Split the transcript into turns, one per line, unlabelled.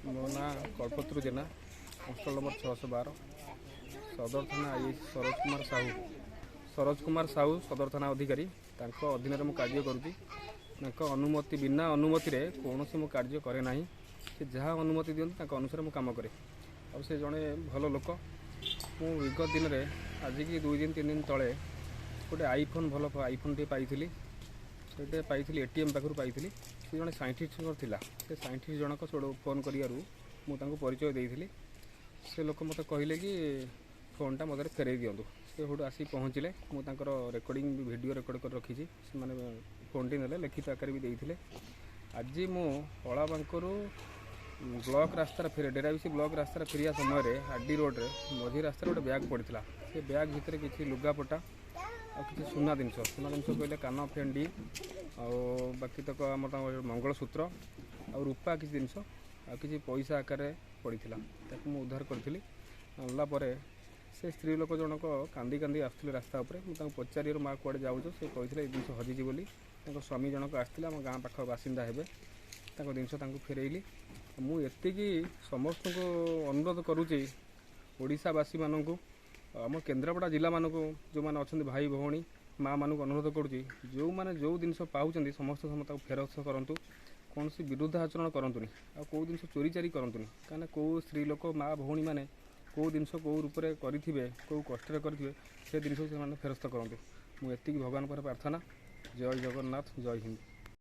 मो ना कल्पत्रु जेना hostel number 612 सदर थाना आईएस सरोज कुमार साहू सदर थाना अधिकारी अधीन में कार्य करुँच अनुमति बिना अनुमति रे कौन से कार्य करे ना से जहाँ अनुमति दिखते अनुसार मुझे कम करे और से जड़े भल लोक मु विगत दिन में आज की 2 दिन 3 दिन तले गोटे आईफोन भल आईफोन टे पाई से पाई एटीएम पाखु पाई से जड़े साइंटिस्ट थिला से साइंटिस्ट जनक फोन करूँ परिचय देती से लोक मत कहले कि फोनटा मत फेरई दिंतु से हूँ आसी पहुँचले मुझे रेकर्डिंग वीडियो रेकर्ड कर रखी से मैंने फोन टी ने लिखित आकार भी देते आज मु अलाबांकरू ब्लॉक रास्तार फेरे डेराविसी ब्लॉक रास्तार फेरिया समय आरडी रोड रे मझी रास्ता गोटे बैग पड़ा से बैग भितर किसी लुगापटा आ कि सुना जिनस कहले कान फेंडी बाकी तक आम मंगलसूत्र आ रूपा किसी जिनस आ कि पैसा आकार पड़ा मुझे उद्धार करी आनला से स्त्री लोक जनक कांदी कांदी आसुले रास्ता उपर मुझे पचार माँ कड़े जाऊँ से कहते जिनस हजिजी बोली स्वामी जनक आसते आम गाँ पाख बासिंदा हे जिनस फेरैली मुझे समस्त को अनुरोध करुच्ची ओडावासी मानू आम केन्द्रापड़ा जिला मानक जो मैंने अच्छा भाई भौणी माँ मानक अनुरोध करुच्ची जो मैंने जो जिनस पाँच समस्त फेरस्त करूँ कौन सी विरुद्ध आचरण करतुनि आ कौ जिन चोरी चारी करतुनि कहीं कौ स्त्री लोक माँ भौणी मैंने कौ जिन कौ रूप से करेंगे कौ कष्ट करेंगे से जिन फेरस्त करूँ मुझे भगवान पर प्रार्थना। जय जगन्नाथ जय हिंद।